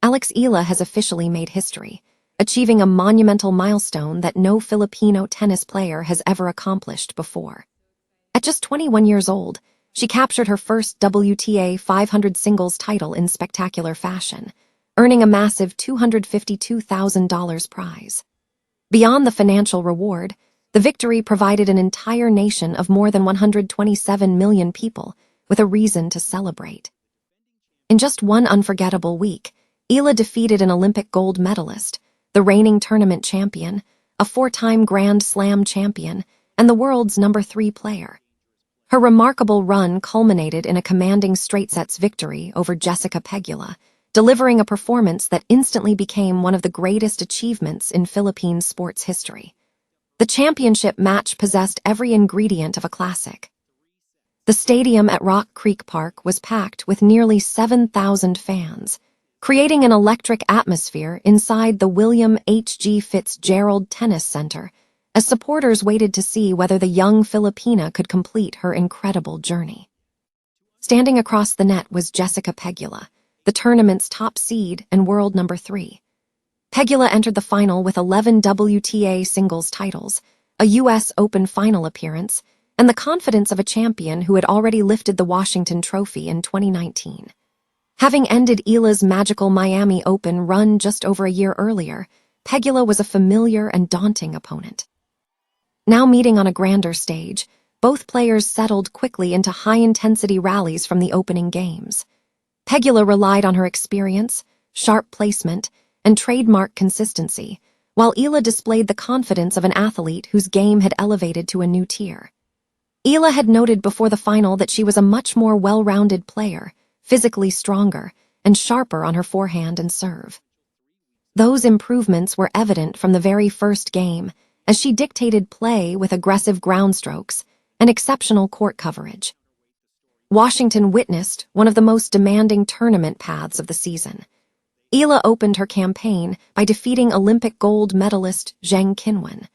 Alex Eala has officially made history, achieving a monumental milestone that no Filipino tennis player has ever accomplished before. At just 21 years old, she captured her first WTA 500 singles title in spectacular fashion, earning a massive $252,000 prize. Beyond the financial reward, the victory provided an entire nation of more than 127 million people with a reason to celebrate. In just one unforgettable week, Eala defeated an Olympic gold medalist, the reigning tournament champion, a four-time Grand Slam champion, and the world's number 3 player. Her remarkable run culminated in a commanding straight-sets victory over Jessica Pegula, delivering a performance that instantly became one of the greatest achievements in Philippine sports history. The championship match possessed every ingredient of a classic. The stadium at Rock Creek Park was packed with nearly 7,000 fans, creating an electric atmosphere inside the William H.G. Fitzgerald Tennis Center, as supporters waited to see whether the young Filipina could complete her incredible journey. Standing across the net was Jessica Pegula, the tournament's top seed and world number 3. Pegula entered the final with 11 WTA singles titles, a U.S. Open final appearance, and the confidence of a champion who had already lifted the Washington Trophy in 2019. Having ended Eala's magical Miami Open run just over a year earlier, Pegula was a familiar and daunting opponent. Now meeting on a grander stage, both players settled quickly into high-intensity rallies from the opening games. Pegula relied on her experience, sharp placement, and trademark consistency, while Eala displayed the confidence of an athlete whose game had elevated to a new tier. Eala had noted before the final that she was a much more well-rounded player, physically stronger, and sharper on her forehand and serve. Those improvements were evident from the very first game, as she dictated play with aggressive ground strokes and exceptional court coverage. Washington witnessed one of the most demanding tournament paths of the season. Eala opened her campaign by defeating Olympic gold medalist Zheng Qinwen.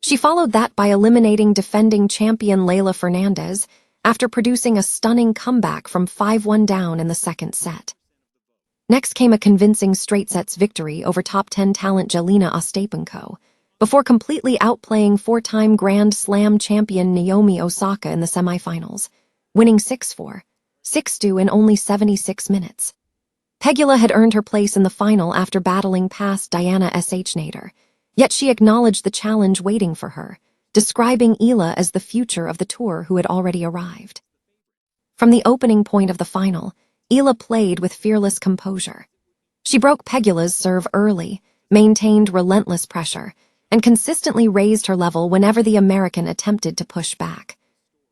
She followed that by eliminating defending champion Leylah Fernandez after producing a stunning comeback from 5-1 down in the second set. Next came a convincing straight-sets victory over top 10 talent Jelena Ostapenko, before completely outplaying four-time Grand Slam champion Naomi Osaka in the semifinals, winning 6-4, 6-2 in only 76 minutes. Pegula had earned her place in the final after battling past Diana Nader, yet she acknowledged the challenge waiting for her, describing Eala as the future of the tour who had already arrived. From the opening point of the final, Eala played with fearless composure. She broke Pegula's serve early, maintained relentless pressure, and consistently raised her level whenever the American attempted to push back.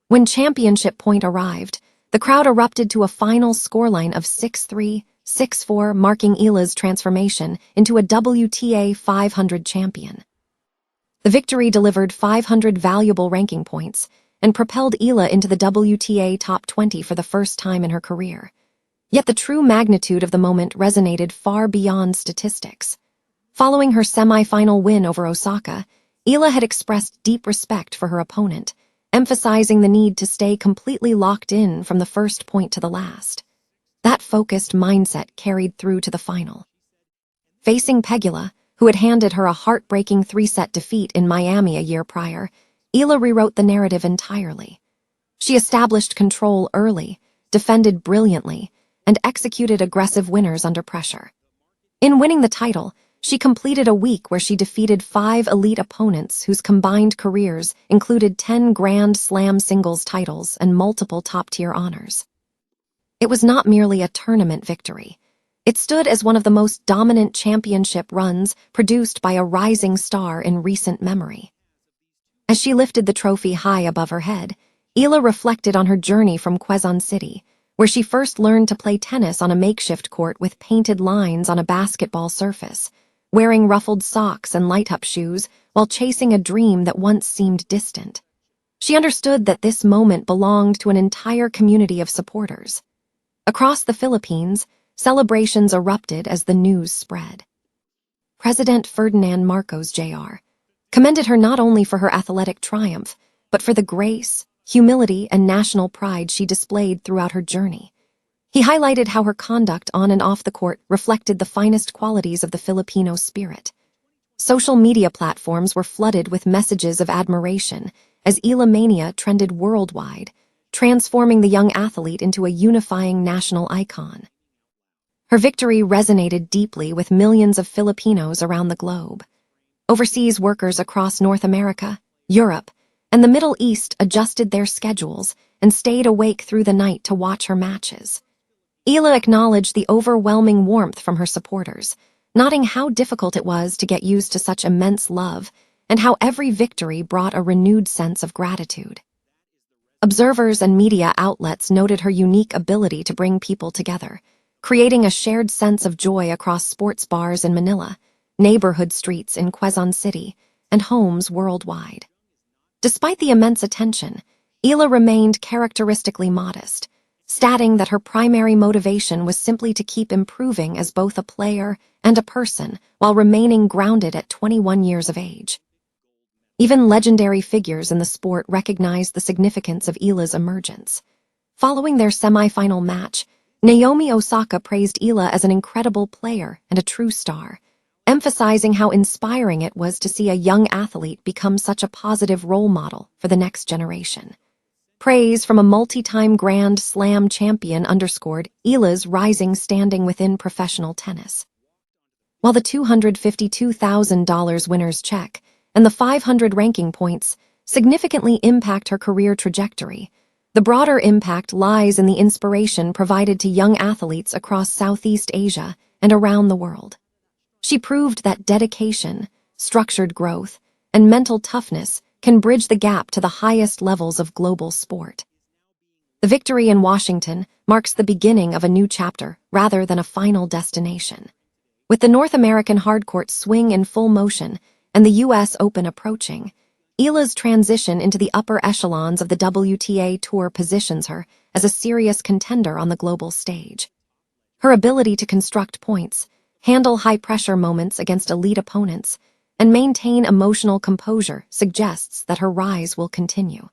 When championship point arrived, the crowd erupted to a final scoreline of 6-3, 6-4, marking Eala's transformation into a WTA 500 champion. The victory delivered 500 valuable ranking points and propelled Eala into the WTA top 20 for the first time in her career. Yet the true magnitude of the moment resonated far beyond statistics. Following her semi-final win over Osaka, Eala had expressed deep respect for her opponent, emphasizing the need to stay completely locked in from the first point to the last. That focused mindset carried through to the final. Facing Pegula, who had handed her a heartbreaking 3-set defeat in Miami a year prior, Eala rewrote the narrative entirely. She established control early, defended brilliantly, and executed aggressive winners under pressure. In winning the title, she completed a week where she defeated 5 elite opponents whose combined careers included 10 Grand Slam singles titles and multiple top-tier honors. It was not merely a tournament victory. It stood as one of the most dominant championship runs produced by a rising star in recent memory. As she lifted the trophy high above her head, Eala reflected on her journey from Quezon City, where she first learned to play tennis on a makeshift court with painted lines on a basketball surface, wearing ruffled socks and light-up shoes while chasing a dream that once seemed distant. She understood that this moment belonged to an entire community of supporters. Across the Philippines, celebrations erupted as the news spread. President Ferdinand Marcos Jr. commended her not only for her athletic triumph, but for the grace, humility, and national pride she displayed throughout her journey. He highlighted how her conduct on and off the court reflected the finest qualities of the Filipino spirit. Social media platforms were flooded with messages of admiration as Eala mania trended worldwide, transforming the young athlete into a unifying national icon. Her victory resonated deeply with millions of Filipinos around the globe. Overseas workers across North America, Europe, and the Middle East adjusted their schedules and stayed awake through the night to watch her matches. Eala acknowledged the overwhelming warmth from her supporters, noting how difficult it was to get used to such immense love and how every victory brought a renewed sense of gratitude. Observers and media outlets noted her unique ability to bring people together, creating a shared sense of joy across sports bars in Manila, neighborhood streets in Quezon City, and homes worldwide. Despite the immense attention, Eala remained characteristically modest, stating that her primary motivation was simply to keep improving as both a player and a person while remaining grounded at 21 years of age. Even legendary figures in the sport recognized the significance of Eala's emergence. Following their semi-final match, Naomi Osaka praised Eala as an incredible player and a true star, emphasizing how inspiring it was to see a young athlete become such a positive role model for the next generation. Praise from a multi-time Grand Slam champion underscored Eala's rising standing within professional tennis. While the $252,000 winner's check and the 500 ranking points significantly impact her career trajectory, the broader impact lies in the inspiration provided to young athletes across Southeast Asia and around the world. She proved that dedication, structured growth, and mental toughness can bridge the gap to the highest levels of global sport. The victory in Washington marks the beginning of a new chapter rather than a final destination. With the North American hardcourt swing in full motion and the U.S. Open approaching, Eala's transition into the upper echelons of the WTA Tour positions her as a serious contender on the global stage. Her ability to construct points, handle high-pressure moments against elite opponents, and maintain emotional composure suggests that her rise will continue.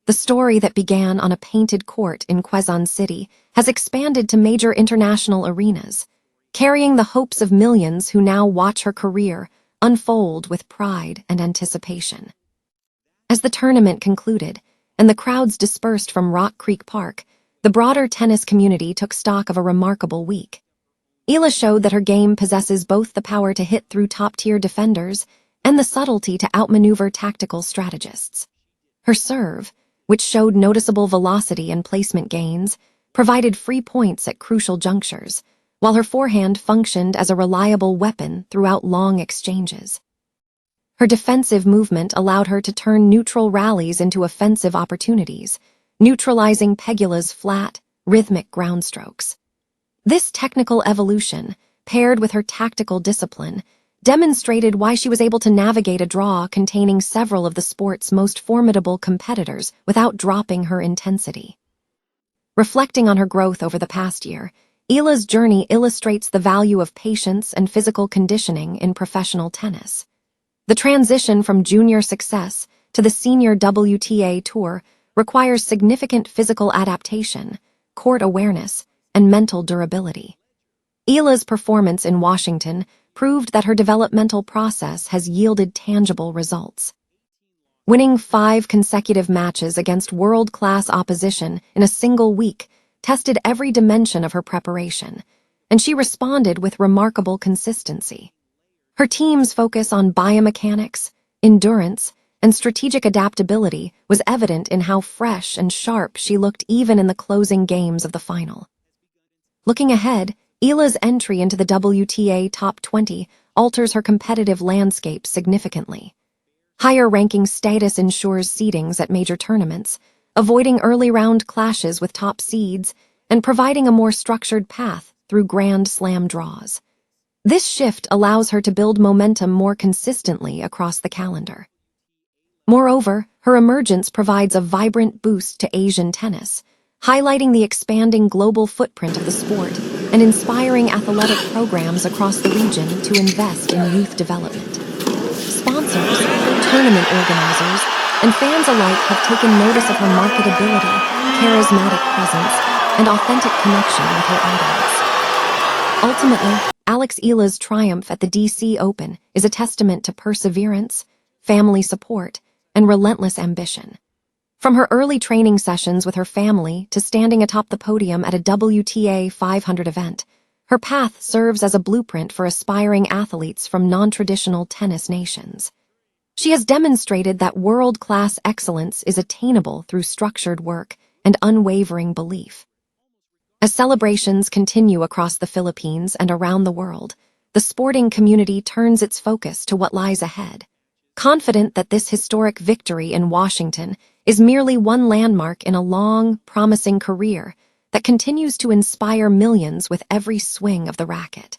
The story that began on a painted court in Quezon City has expanded to major international arenas, carrying the hopes of millions who now watch her career unfold with pride and anticipation. As the tournament concluded and the crowds dispersed from Rock Creek Park, the broader tennis community took stock of a remarkable week. Eala showed that her game possesses both the power to hit through top-tier defenders and the subtlety to outmaneuver tactical strategists. Her serve, which showed noticeable velocity and placement gains, provided free points at crucial junctures, while her forehand functioned as a reliable weapon throughout long exchanges. Her defensive movement allowed her to turn neutral rallies into offensive opportunities, neutralizing Pegula's flat, rhythmic ground strokes. This technical evolution, paired with her tactical discipline, demonstrated why she was able to navigate a draw containing several of the sport's most formidable competitors without dropping her intensity. Reflecting on her growth over the past year, Eala's journey illustrates the value of patience and physical conditioning in professional tennis. The transition from junior success to the senior WTA Tour requires significant physical adaptation, court awareness, and mental durability. Eala's performance in Washington proved that her developmental process has yielded tangible results. Winning 5 consecutive matches against world-class opposition in a single week tested every dimension of her preparation, and she responded with remarkable consistency. Her team's focus on biomechanics, endurance, and strategic adaptability was evident in how fresh and sharp she looked even in the closing games of the final. Looking ahead, Eala's entry into the WTA Top 20 alters her competitive landscape significantly. Higher ranking status ensures seedings at major tournaments, avoiding early round clashes with top seeds and providing a more structured path through Grand Slam draws. This shift allows her to build momentum more consistently across the calendar. Moreover, her emergence provides a vibrant boost to Asian tennis, highlighting the expanding global footprint of the sport and inspiring athletic programs across the region to invest in youth development. Sponsors, tournament organizers, and fans alike have taken notice of her marketability, charismatic presence, and authentic connection with her audience. Ultimately, Alex Eala's triumph at the DC Open is a testament to perseverance, family support, and relentless ambition. From her early training sessions with her family to standing atop the podium at a WTA 500 event, her path serves as a blueprint for aspiring athletes from non-traditional tennis nations. She has demonstrated that world-class excellence is attainable through structured work and unwavering belief. As celebrations continue across the Philippines and around the world, the sporting community turns its focus to what lies ahead, confident that this historic victory in Washington is merely one landmark in a long, promising career that continues to inspire millions with every swing of the racket.